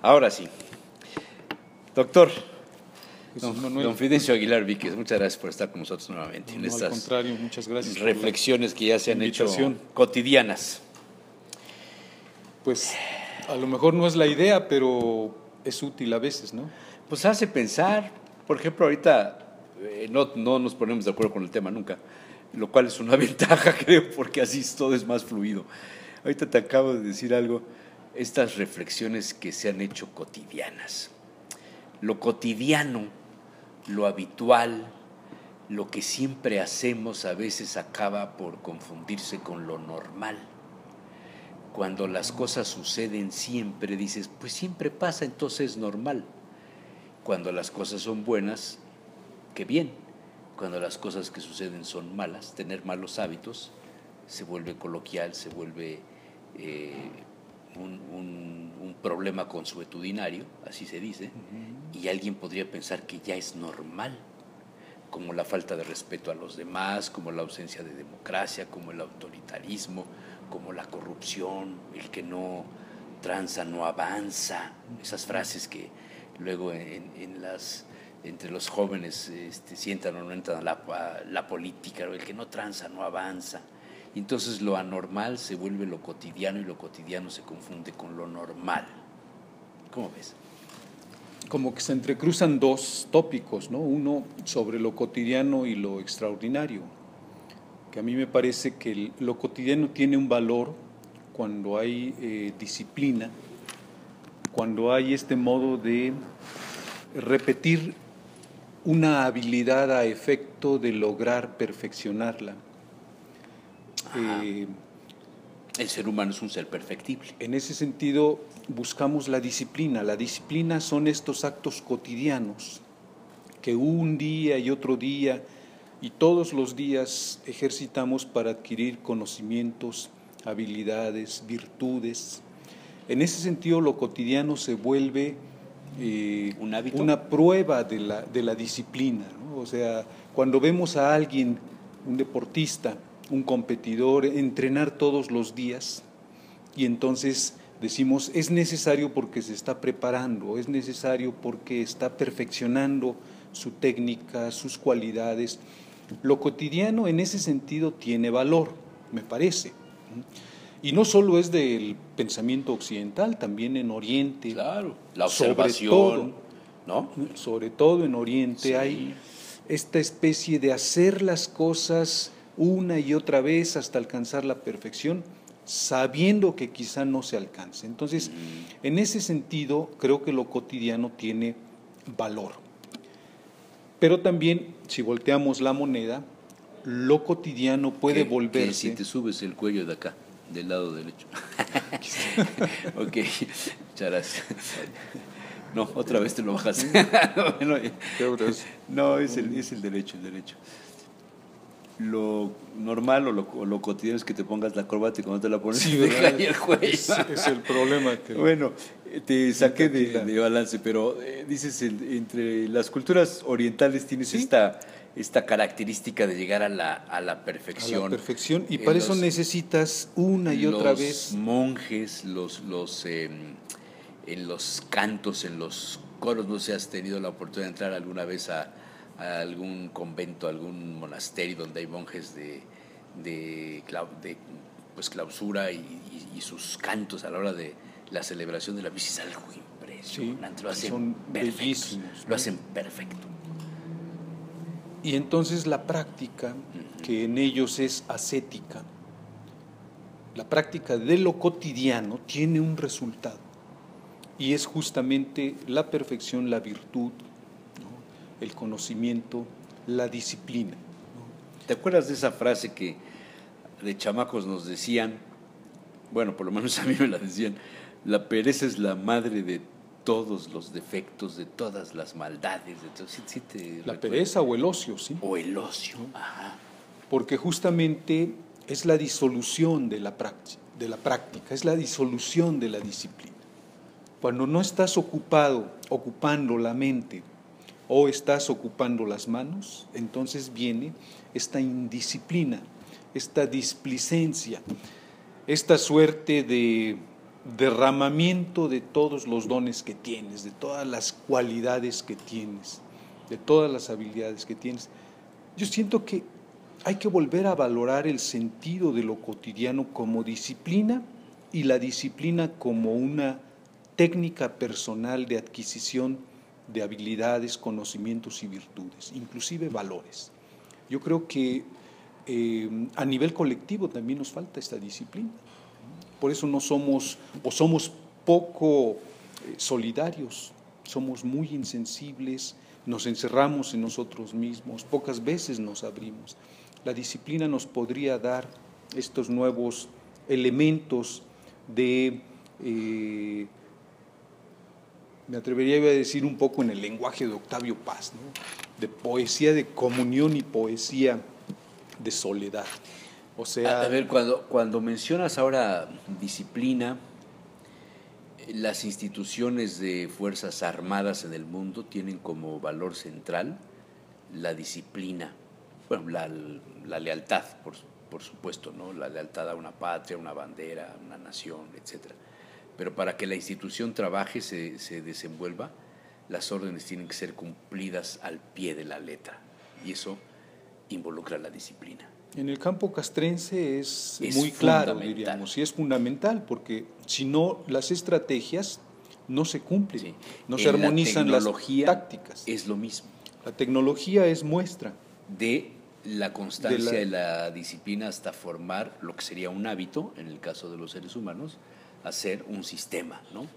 Ahora sí. Doctor, Jesús Manuel. don Fidencio Aguilar Víquez, muchas gracias por estar con nosotros nuevamente en No, estas al contrario, muchas gracias reflexiones que ya se han hecho invitación. cotidianas. Pues a lo mejor no es la idea, pero es útil a veces, ¿no? Pues hace pensar, por ejemplo, ahorita no nos ponemos de acuerdo con el tema nunca, lo cual es una ventaja, creo, porque así todo es más fluido. Ahorita te acabo de decir algo, estas reflexiones que se han hecho cotidianas. Lo cotidiano, lo habitual, lo que siempre hacemos a veces acaba por confundirse con lo normal. Cuando las cosas suceden siempre, dices, pues siempre pasa, entonces es normal. Cuando las cosas son buenas, qué bien. Cuando las cosas que suceden son malas, tener malos hábitos, se vuelve coloquial, se vuelve un problema consuetudinario, así se dice, y alguien podría pensar que ya es normal, como la falta de respeto a los demás, como la ausencia de democracia, como el autoritarismo, como la corrupción, el que no tranza, no avanza, esas frases que luego entre los jóvenes sientan o no entran a la política, el que no tranza, no avanza. Y entonces lo anormal se vuelve lo cotidiano y lo cotidiano se confunde con lo normal. ¿Cómo ves? Como que se entrecruzan dos tópicos, ¿no? Uno sobre lo cotidiano y lo extraordinario, que a mí me parece que lo cotidiano tiene un valor cuando hay disciplina, cuando hay este modo de repetir una habilidad a efecto de lograr perfeccionarla. El ser humano es un ser perfectible. En ese sentido, buscamos la disciplina. La disciplina son estos actos cotidianos que un día y otro día y todos los días ejercitamos para adquirir conocimientos, habilidades, virtudes. En ese sentido, lo cotidiano se vuelve ¿Un hábito? una prueba de la disciplina, ¿no? O sea, cuando vemos a alguien, un deportista, un competidor, entrenar todos los días, y entonces decimos, es necesario porque se está preparando, es necesario porque está perfeccionando su técnica, sus cualidades. Lo cotidiano en ese sentido tiene valor, me parece. Y no solo es del pensamiento occidental, también en Oriente. Claro, la observación, ¿no? Sobre todo en Oriente Sí. hay esta especie de hacer las cosas una y otra vez hasta alcanzar la perfección, sabiendo que quizá no se alcance. Entonces, en ese sentido, creo que lo cotidiano tiene valor. Pero también, si volteamos la moneda, lo cotidiano puede volverse… Que si te subes el cuello de acá, del lado derecho. Ok, muchas gracias. No, otra vez te lo bajas. Bueno, no, es el derecho, el derecho. Lo normal o lo cotidiano es que te pongas la corbata y cuando te la pones sí, te cae el cuello. Es el problema. Que bueno, te saqué de balance, pero dices, entre las culturas orientales tienes ¿sí? esta característica de llegar a la perfección. A la perfección, y para eso necesitas una y otra vez… Los monjes, en los cantos, en los coros, no sé si has tenido la oportunidad de entrar alguna vez a algún convento, a algún monasterio donde hay monjes de clausura y sus cantos a la hora de la celebración de la misa es algo impresionante. Sí, lo hacen son perfecto, bellísimos, ¿no? Lo hacen perfecto. Y entonces la práctica, que en ellos es ascética, la práctica de lo cotidiano tiene un resultado, y es justamente la perfección, la virtud, ¿no? El conocimiento, la disciplina, ¿no? ¿Te acuerdas de esa frase que de chamacos nos decían? Bueno, por lo menos a mí me la decían: la pereza es la madre de todos los defectos, de todas las maldades. ¿Sí la pereza o el ocio, ¿sí? O el ocio, ajá. Porque justamente es la disolución de la práctica, es la disolución de la disciplina. Cuando no estás ocupando la mente o estás ocupando las manos, entonces viene esta indisciplina, esta displicencia, esta suerte de derramamiento de todos los dones que tienes, de todas las cualidades que tienes, de todas las habilidades que tienes. Yo siento que hay que volver a valorar el sentido de lo cotidiano como disciplina y la disciplina como una técnica personal de adquisición de habilidades, conocimientos y virtudes, inclusive valores. Yo creo que a nivel colectivo también nos falta esta disciplina. Por eso no somos, o somos poco solidarios, somos muy insensibles, nos encerramos en nosotros mismos, pocas veces nos abrimos. La disciplina nos podría dar estos nuevos elementos de, me atrevería a decir un poco en el lenguaje de Octavio Paz, ¿no? De poesía de comunión y poesía de soledad. O sea, a ver, cuando mencionas ahora disciplina, las instituciones de Fuerzas Armadas en el mundo tienen como valor central la disciplina, bueno, la lealtad, por supuesto, ¿no? La lealtad a una patria, una bandera, a una nación, etcétera. Pero para que la institución trabaje, se desenvuelva, las órdenes tienen que ser cumplidas al pie de la letra, y eso involucra la disciplina. En el campo castrense es muy claro, diríamos, y es fundamental, porque si no, las estrategias no se cumplen, sí, no se armonizan las tácticas. Es lo mismo. La tecnología es muestra de la constancia y la disciplina hasta formar lo que sería un hábito, en el caso de los seres humanos, hacer un sistema, ¿no?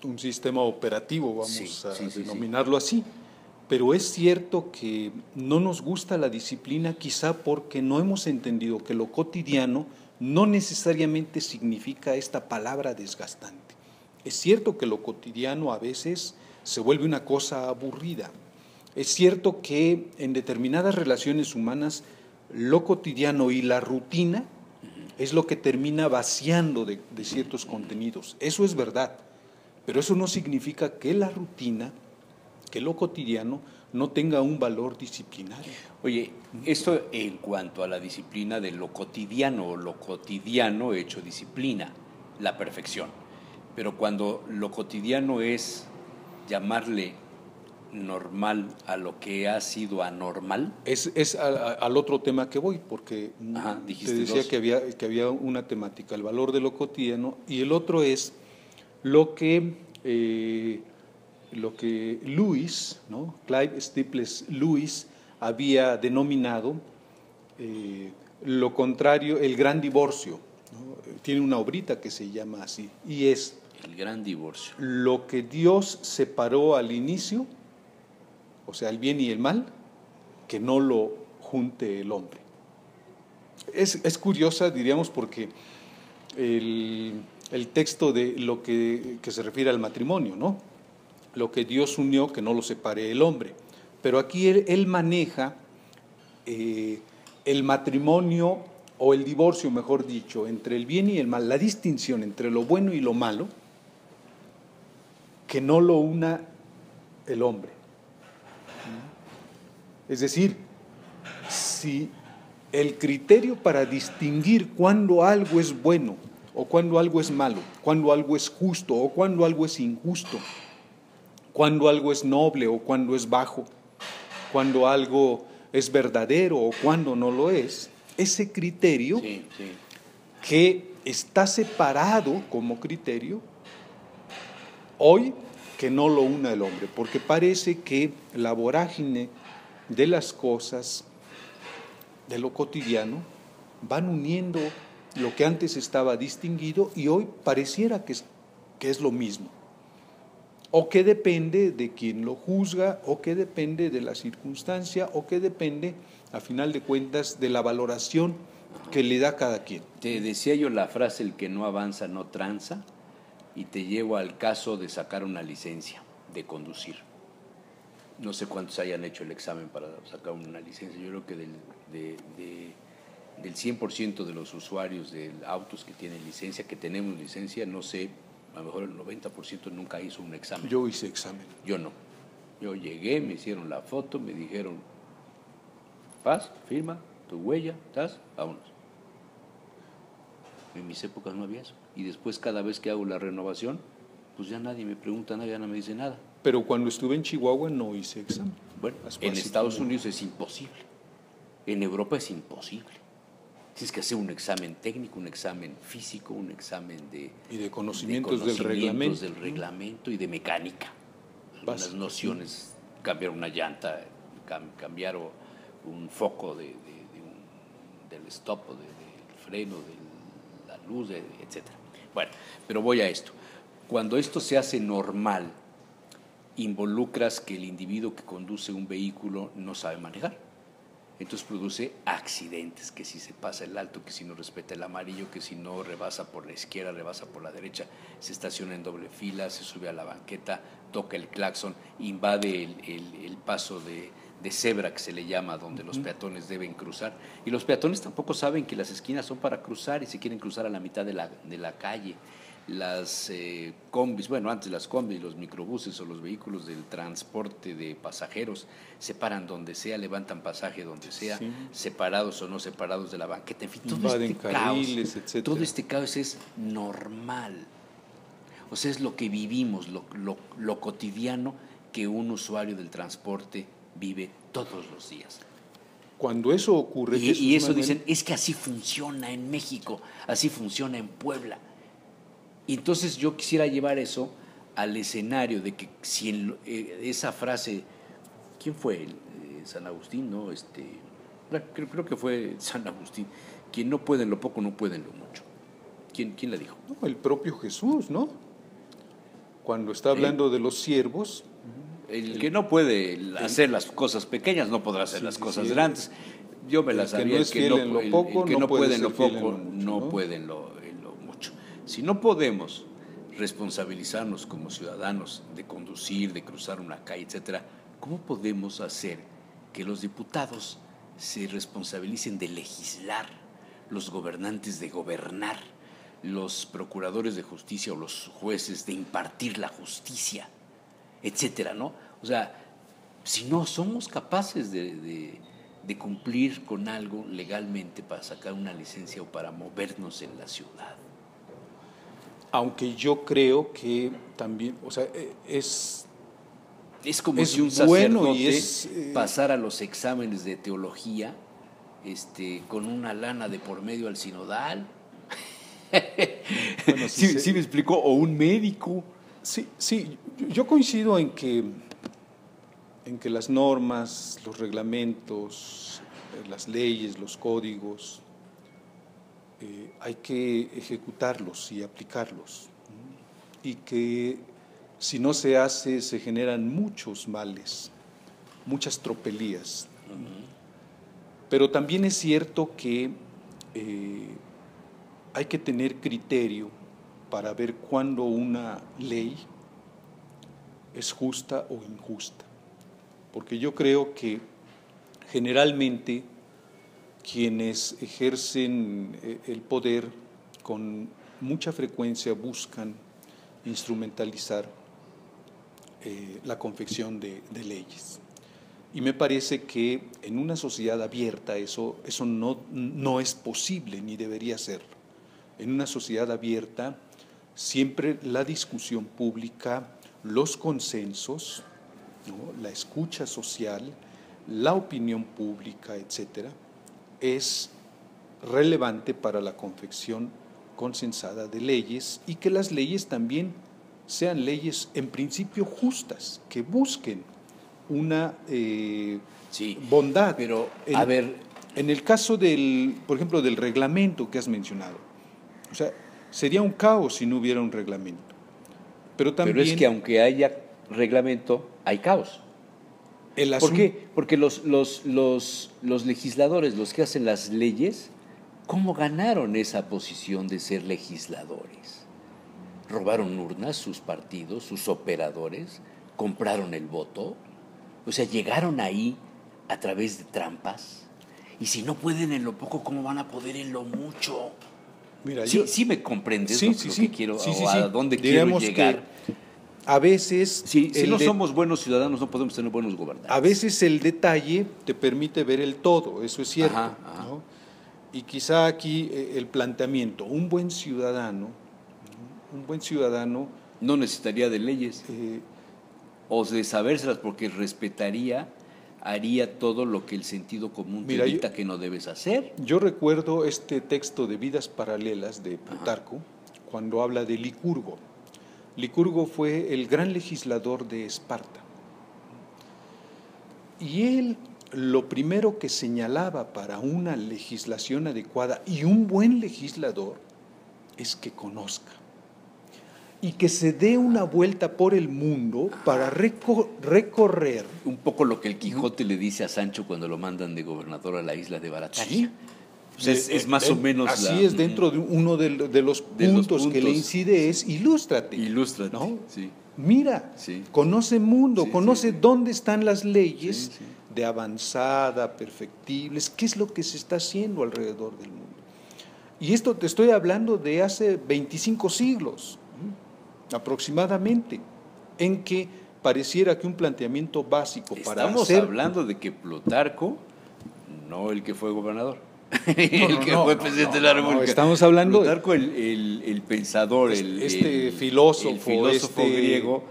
Un sistema operativo, vamos a denominarlo así. Pero es cierto que no nos gusta la disciplina quizá porque no hemos entendido que lo cotidiano no necesariamente significa esta palabra desgastante. Es cierto que lo cotidiano a veces se vuelve una cosa aburrida. Es cierto que en determinadas relaciones humanas lo cotidiano y la rutina es lo que termina vaciando de ciertos contenidos. Eso es verdad, pero eso no significa que la rutina, que lo cotidiano no tenga un valor disciplinario. Oye, esto en cuanto a la disciplina de lo cotidiano hecho disciplina, la perfección. Pero cuando lo cotidiano es llamarle normal a lo que ha sido anormal. Es al otro tema que voy, porque te decía que había una temática, el valor de lo cotidiano, y el otro es lo que Lewis, ¿no? Clive Staples Lewis había denominado lo contrario, el gran divorcio, ¿no? Tiene una obrita que se llama así, y es el gran divorcio. Lo que Dios separó al inicio, o sea, el bien y el mal, que no lo junte el hombre. Es curiosa, diríamos, porque el texto de lo que se refiere al matrimonio, ¿no? Lo que Dios unió, que no lo separe el hombre. Pero aquí él maneja el matrimonio, o el divorcio, mejor dicho, entre el bien y el mal, la distinción entre lo bueno y lo malo, que no lo una el hombre. Es decir, si el criterio para distinguir cuándo algo es bueno o cuándo algo es malo, cuándo algo es justo o cuándo algo es injusto, cuándo algo es noble o cuándo es bajo, cuándo algo es verdadero o cuándo no lo es, ese criterio que está separado como criterio, hoy que no lo una el hombre, porque parece que la vorágine de las cosas, de lo cotidiano, van uniendo lo que antes estaba distinguido y hoy pareciera que es lo mismo, o que depende de quien lo juzga, o que depende de la circunstancia, o que depende, a final de cuentas, de la valoración que le da cada quien. Te decía yo la frase, el que no avanza no tranza, y te llevo al caso de sacar una licencia de conducir. No sé cuántos hayan hecho el examen para sacar una licencia. Yo creo que del 100% de los usuarios de autos que tienen licencia, que tenemos licencia, no sé, a lo mejor el 90% nunca hizo un examen. Yo hice examen. Yo no. Yo llegué, me hicieron la foto, me dijeron, vas, firma, tu huella, estás, vámonos. En mis épocas no había eso. Y después, cada vez que hago la renovación, pues ya nadie me pregunta nada, ya no me dice nada. Pero cuando estuve en Chihuahua no hice examen. Bueno, en Estados Unidos es imposible. En Europa es imposible. Tienes que hacer un examen técnico, un examen físico, un examen y de conocimientos del reglamento y de mecánica. Algunas nociones, cambiar una llanta, cambiar un foco del stop, del freno, de la luz, etc. Bueno, pero voy a esto. Cuando esto se hace normal, involucras que el individuo que conduce un vehículo no sabe manejar. Entonces produce accidentes, que si se pasa el alto, que si no respeta el amarillo, que si no rebasa por la izquierda, rebasa por la derecha, se estaciona en doble fila, se sube a la banqueta, toca el claxon, invade el paso de cebra, que se le llama, donde los peatones deben cruzar. Y los peatones tampoco saben que las esquinas son para cruzar y se quieren cruzar a la mitad de la calle. Las combis, bueno, antes las combis, los microbuses o los vehículos del transporte de pasajeros se paran donde sea, levantan pasaje donde sea, separados o no separados de la banqueta, en fin, todo este caos es normal. O sea, es lo que vivimos, lo cotidiano que un usuario del transporte vive todos los días. Cuando eso ocurre... Y eso dicen, es que así funciona en México, así funciona en Puebla. Y entonces yo quisiera llevar eso al escenario de que si esa frase, ¿quién fue? San Agustín, ¿no? Creo que fue San Agustín, quien no puede en lo poco, no puede en lo mucho. ¿Quién la dijo? No, el propio Jesús, ¿no? Cuando está hablando de los siervos. El que no puede hacer las cosas pequeñas no podrá hacer las cosas grandes. Yo me las sabía, el que no puede en lo poco, no puede en lo mucho. Si no podemos responsabilizarnos como ciudadanos de conducir, de cruzar una calle, etcétera, ¿cómo podemos hacer que los diputados se responsabilicen de legislar, los gobernantes de gobernar, los procuradores de justicia o los jueces de impartir la justicia, etcétera, ¿no? O sea, si no somos capaces de cumplir con algo legalmente para sacar una licencia o para movernos en la ciudad. Aunque yo creo que también, o sea, es como si un sacerdote pasara los exámenes de teología con una lana de por medio al sinodal. Bueno, sí me explicó, o un médico. Sí, yo coincido en que las normas, los reglamentos, las leyes, los códigos, hay que ejecutarlos y aplicarlos, y que si no se hace se generan muchos males, muchas tropelías. Pero también es cierto que hay que tener criterio para ver cuándo una ley es justa o injusta, porque yo creo que generalmente quienes ejercen el poder con mucha frecuencia buscan instrumentalizar la confección de leyes. Y me parece que en una sociedad abierta eso no es posible ni debería serlo. En una sociedad abierta siempre la discusión pública, los consensos, ¿no?, la escucha social, la opinión pública, etcétera, es relevante para la confección consensada de leyes, y que las leyes también sean leyes en principio justas, que busquen una bondad. Pero, en el caso por ejemplo, del reglamento que has mencionado, o sea, sería un caos si no hubiera un reglamento. Pero es que aunque haya reglamento, hay caos. ¿Por qué? Porque los legisladores, los que hacen las leyes, ¿cómo ganaron esa posición de ser legisladores? ¿Robaron urnas sus partidos, sus operadores? ¿Compraron el voto? O sea, llegaron ahí a través de trampas. Y si no pueden en lo poco, ¿cómo van a poder en lo mucho? Mira, sí me comprendes lo que quiero, a dónde Digamos quiero llegar. A veces... Si no somos buenos ciudadanos, no podemos tener buenos gobernantes. A veces el detalle te permite ver el todo, eso es cierto. Ajá. ¿no? y quizá aquí el planteamiento, un buen ciudadano, no necesitaría de leyes o de sabérselas, porque respetaría, haría todo lo que el sentido común te dicta que no debes hacer. Yo recuerdo este texto de Vidas Paralelas de Plutarco, cuando habla de Licurgo. Licurgo fue el gran legislador de Esparta. Y él lo primero que señalaba para una legislación adecuada y un buen legislador es que conozca y que se dé una vuelta por el mundo para recorrer. Un poco lo que el Quijote le dice a Sancho cuando lo mandan de gobernador a la isla de Barataria. Pues es más o menos así es, dentro de uno de los puntos que le incide es ilústrate. Ilústrate, ¿no? Sí. Mira, conoce el mundo, conoce dónde están las leyes de avanzada, perfectibles, qué es lo que se está haciendo alrededor del mundo. Y esto te estoy hablando de hace 25 siglos, aproximadamente, en que pareciera que un planteamiento básico para Estamos hablando de que Plutarco, no el que fue gobernador, fue presidente de la República. Estamos hablando Plutarco, el pensador, el filósofo griego,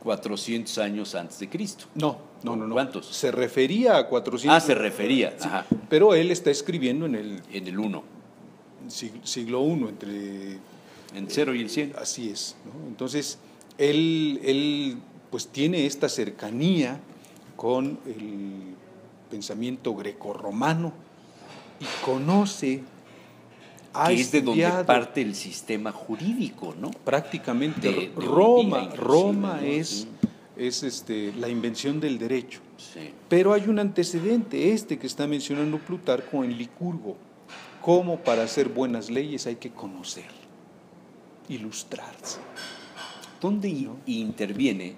400 años antes de Cristo. No. ¿Cuántos? Se refería a 400. Se refería. Sí, pero él está escribiendo en el 1. Siglo I, entre... En 0 y el 100. Así es, ¿no? Entonces, él pues tiene esta cercanía con el pensamiento grecorromano y conoce, que es de donde parte el sistema jurídico, ¿no? Prácticamente. Roma es la invención del derecho. Sí. Pero hay un antecedente, que está mencionando Plutarco en Licurgo. Cómo para hacer buenas leyes hay que conocer, ilustrarse. ¿Dónde interviene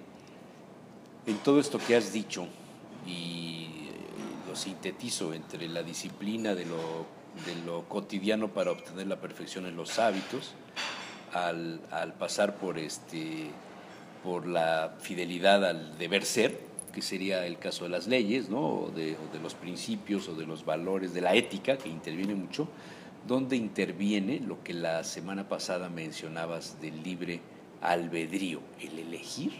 en todo esto que has dicho? Y lo sintetizo entre la disciplina de lo cotidiano para obtener la perfección en los hábitos, al pasar por la fidelidad al deber ser, que sería el caso de las leyes, ¿no? o de los principios o de los valores, de la ética, que interviene mucho, donde interviene lo que la semana pasada mencionabas del libre albedrío, el elegir,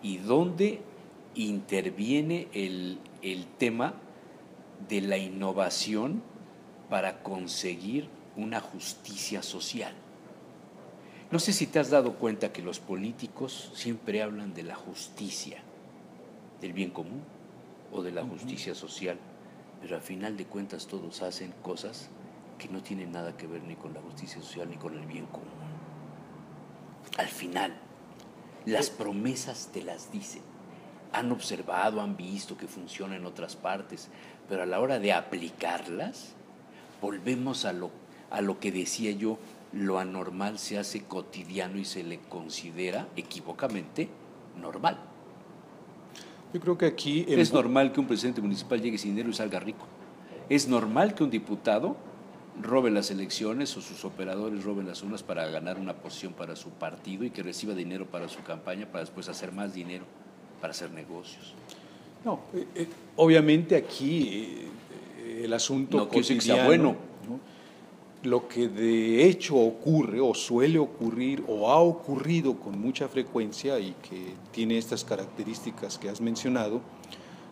y donde interviene el tema de la innovación para conseguir una justicia social. No sé si te has dado cuenta que los políticos siempre hablan de la justicia, del bien común o de la justicia social, pero al final de cuentas todos hacen cosas que no tienen nada que ver ni con la justicia social ni con el bien común. Al final, las promesas te las dicen, han observado, han visto que funciona en otras partes, pero a la hora de aplicarlas, volvemos a lo que decía yo, lo anormal se hace cotidiano y se le considera equívocamente normal. Yo creo que aquí... Es normal que un presidente municipal llegue sin dinero y salga rico. Es normal que un diputado robe las elecciones o sus operadores roben las urnas para ganar una posición para su partido y que reciba dinero para su campaña para después hacer más dinero para hacer negocios. No, obviamente aquí el asunto no cotidiano, que sea bueno, ¿no? Lo que de hecho ocurre o suele ocurrir o ha ocurrido con mucha frecuencia y que tiene estas características que has mencionado,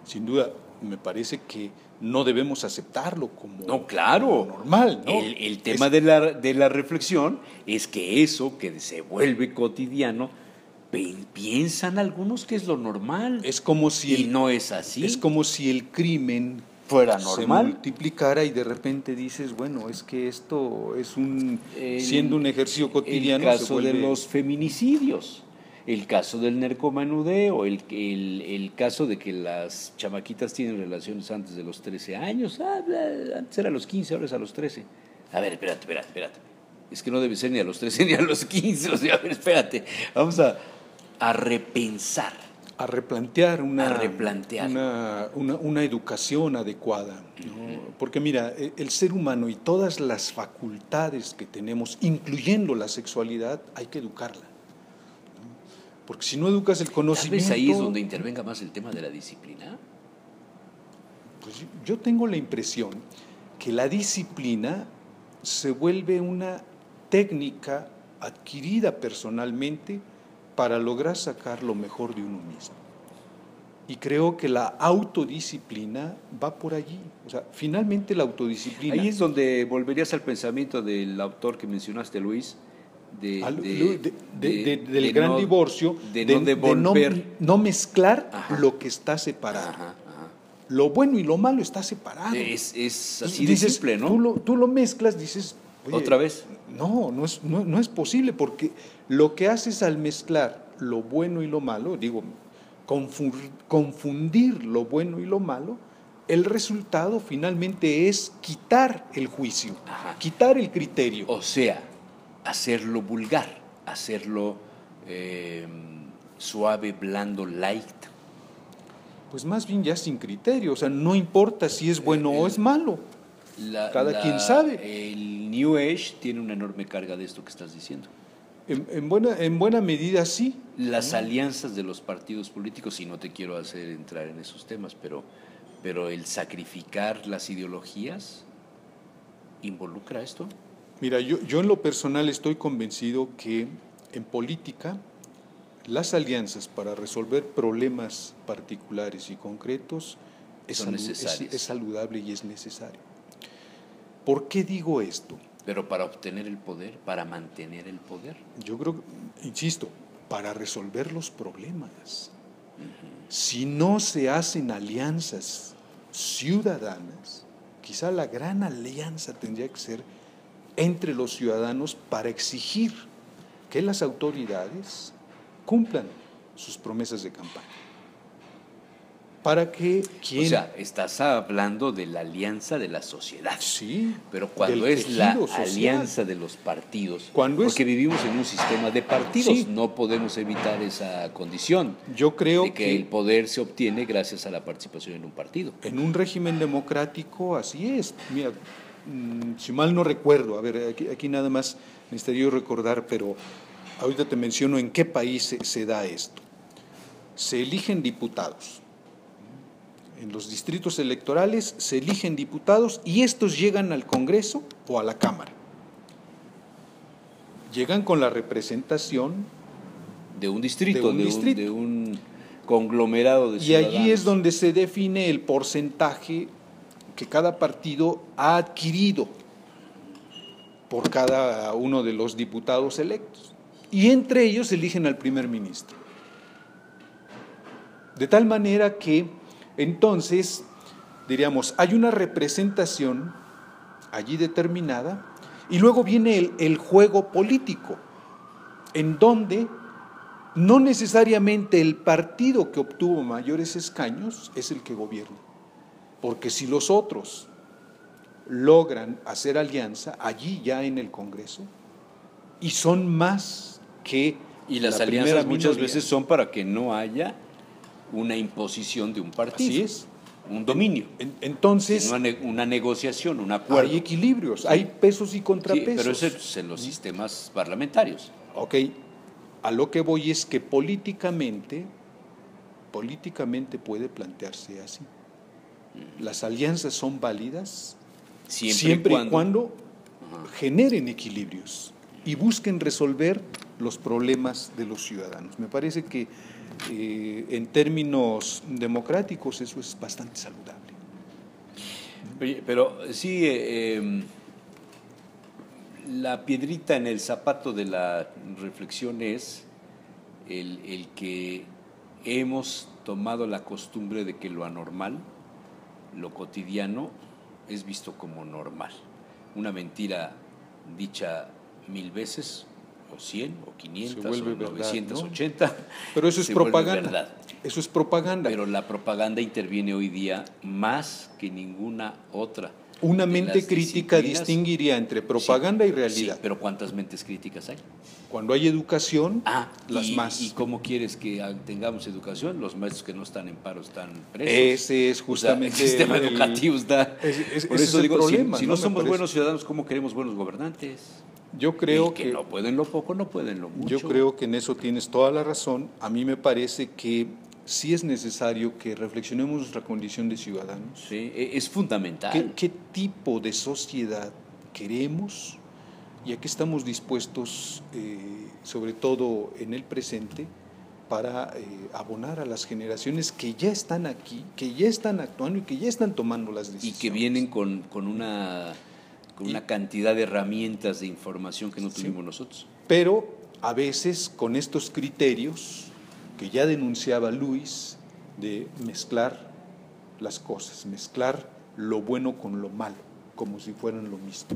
sin duda me parece que no debemos aceptarlo como, como normal, ¿no? El tema de la reflexión es que eso que se vuelve cotidiano, piensan algunos que es lo normal. Es como si no es así. Es como si el crimen fuera normal, se multiplicara y de repente dices, bueno, es que esto es siendo un ejercicio cotidiano. El caso de los feminicidios, el caso del narcomenudeo, el caso de que las chamaquitas tienen relaciones antes de los 13 años, antes era a los 15, ahora es a los 13. A ver, espérate. Es que no debe ser ni a los 13 ni a los 15, o sea, a ver, espérate. Vamos a repensar. A replantear una educación adecuada, ¿no? Porque mira, el ser humano y todas las facultades que tenemos, incluyendo la sexualidad, hay que educarla, ¿no? Porque si no educas el conocimiento... ¿Tal vez ahí es donde intervenga más el tema de la disciplina? Pues yo tengo la impresión que la disciplina se vuelve una técnica adquirida personalmente para lograr sacar lo mejor de uno mismo. Y creo que la autodisciplina va por allí. O sea, finalmente la autodisciplina… Ahí es donde volverías al pensamiento del autor que mencionaste, Luis, del gran divorcio, de no mezclar Ajá. lo que está separado. Ajá. Lo bueno y lo malo está separado. Es así Dices, de simple, ¿no? Tú lo mezclas, dices… Oye, ¿otra vez? No es posible, porque lo que haces al mezclar lo bueno y lo malo, digo, confundir lo bueno y lo malo, el resultado finalmente es quitar el juicio, Ajá. quitar el criterio. O sea, hacerlo vulgar, hacerlo suave, blando, light. Pues más bien ya sin criterio, o sea, no importa si es bueno o es malo, cada quien sabe. El New Age tiene una enorme carga de esto que estás diciendo. En buena medida sí. Las alianzas de los partidos políticos, y no te quiero hacer entrar en esos temas, pero el sacrificar las ideologías involucra esto. Mira, yo en lo personal estoy convencido que en política las alianzas para resolver problemas particulares y concretos es saludable y es necesario. ¿Por qué digo esto? Pero para obtener el poder, para mantener el poder. Yo creo, insisto, para resolver los problemas. Si no se hacen alianzas ciudadanas, quizá la gran alianza tendría que ser entre los ciudadanos para exigir que las autoridades cumplan sus promesas de campaña. Para que O sea, estás hablando de la alianza de la sociedad. Sí. Pero cuando es la social, alianza de los partidos, porque vivimos en un sistema de partidos, sí, no podemos evitar esa condición. Yo creo de que el poder se obtiene gracias a la participación en un partido. En un régimen democrático así es. Mira, si mal no recuerdo, a ver, aquí nada más necesitaría recordar, pero ahorita te menciono en qué país se da esto. Se eligen diputados. En los distritos electorales se eligen diputados y estos llegan al Congreso o a la Cámara. Llegan con la representación de un distrito, de un conglomerado de ciudadanos. Y allí es donde se define el porcentaje que cada partido ha adquirido por cada uno de los diputados electos. Y entre ellos eligen al primer ministro. De tal manera que entonces, diríamos, hay una representación allí determinada y luego viene el juego político, en donde no necesariamente el partido que obtuvo mayores escaños es el que gobierna, porque si los otros logran hacer alianza allí ya en el Congreso y son más que y las alianzas muchas veces son para que no haya una imposición de un partido. Así es. Un dominio. Entonces, una negociación, un acuerdo. Hay equilibrios, sí, hay pesos y contrapesos. Sí, pero eso es en los sistemas parlamentarios. Ok, a lo que voy es que políticamente puede plantearse así. Las alianzas son válidas siempre y cuando generen equilibrios y busquen resolver los problemas de los ciudadanos. Me parece que en términos democráticos eso es bastante saludable. Oye, pero sí, la piedrita en el zapato de la reflexión es el que hemos tomado la costumbre de que lo anormal, lo cotidiano, es visto como normal. Una mentira dicha 1000 veces, o 100, o 500, o 980. ¿No? Pero eso es propaganda. Eso es propaganda. Pero la propaganda interviene hoy día más que ninguna otra. Una mente crítica distinguiría entre propaganda y realidad. Sí, pero ¿cuántas mentes críticas hay? Cuando hay educación, las más. ¿Y cómo quieres que tengamos educación? Los maestros que no están en paro están presos. Ese es justamente… O sea, el sistema educativo está… Por eso digo, problema, si no somos buenos ciudadanos, ¿cómo queremos buenos gobernantes? Yo creo que no pueden lo poco, no pueden lo mucho. Yo creo que en eso tienes toda la razón. A mí me parece que sí es necesario que reflexionemos nuestra condición de ciudadanos. Sí, es fundamental. ¿Qué tipo de sociedad queremos? Y a qué estamos dispuestos, sobre todo en el presente, para abonar a las generaciones que ya están aquí, que ya están actuando y que ya están tomando las decisiones. Y que vienen con una cantidad de herramientas de información que no tuvimos nosotros. Pero a veces con estos criterios que ya denunciaba Luis, de mezclar las cosas, mezclar lo bueno con lo malo, como si fueran lo mismo,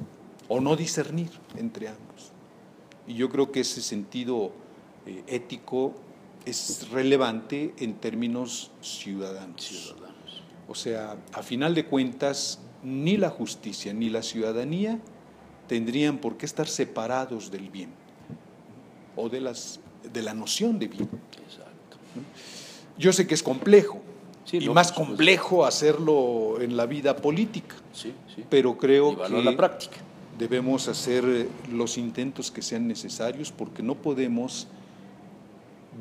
o no discernir entre ambos. Y yo creo que ese sentido ético es relevante en términos ciudadanos. O sea, a final de cuentas, ni la justicia ni la ciudadanía tendrían por qué estar separados del bien o de la noción de bien. Exacto. Yo sé que es complejo, sí, y más complejo hacerlo en la vida política, sí. Pero creo que a la práctica. Debemos hacer los intentos que sean necesarios, porque no podemos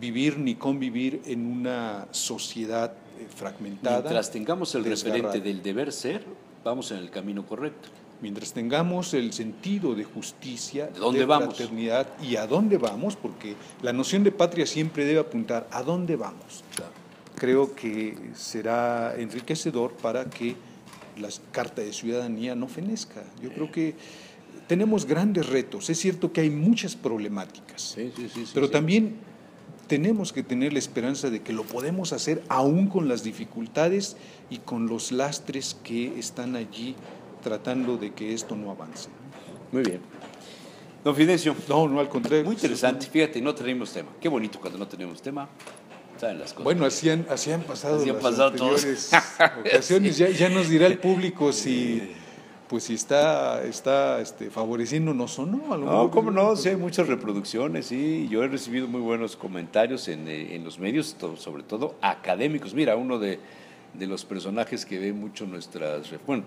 vivir ni convivir en una sociedad fragmentada. Mientras tengamos el referente del deber ser, vamos en el camino correcto. Mientras tengamos el sentido de justicia, de fraternidad y a dónde vamos, porque la noción de patria siempre debe apuntar a dónde vamos. Claro. Creo que será enriquecedor para que la Carta de Ciudadanía no fenezca. Yo creo que tenemos grandes retos. Es cierto que hay muchas problemáticas, pero también tenemos que tener la esperanza de que lo podemos hacer aún con las dificultades y con los lastres que están allí tratando de que esto no avance. Muy bien. Don Fidencio. No, al contrario. Muy interesante. Fíjate, no tenemos tema. Qué bonito cuando no tenemos tema. Saben las cosas. Bueno, así han pasado las anteriores ocasiones. Sí. Ya nos dirá el público si está favoreciéndonos o no. No, cómo no, sí hay muchas reproducciones, sí. Yo he recibido muy buenos comentarios en los medios, sobre todo académicos. Mira, uno de los personajes que ve mucho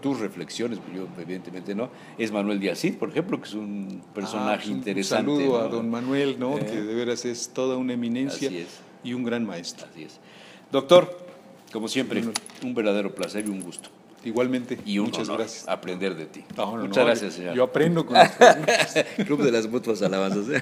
tus reflexiones, yo evidentemente no, es Manuel Díaz Cid, por ejemplo, que es un personaje interesante. Un saludo, ¿no? A don Manuel, ¿no? Que de veras es toda una eminencia. Así es. Y un gran maestro. Así es. Doctor, como siempre, un verdadero placer y un gusto. Igualmente, y muchas gracias. Aprender de ti. Muchas gracias, señor. Yo aprendo con las preguntas. Club de las Mutuas Alabanzas.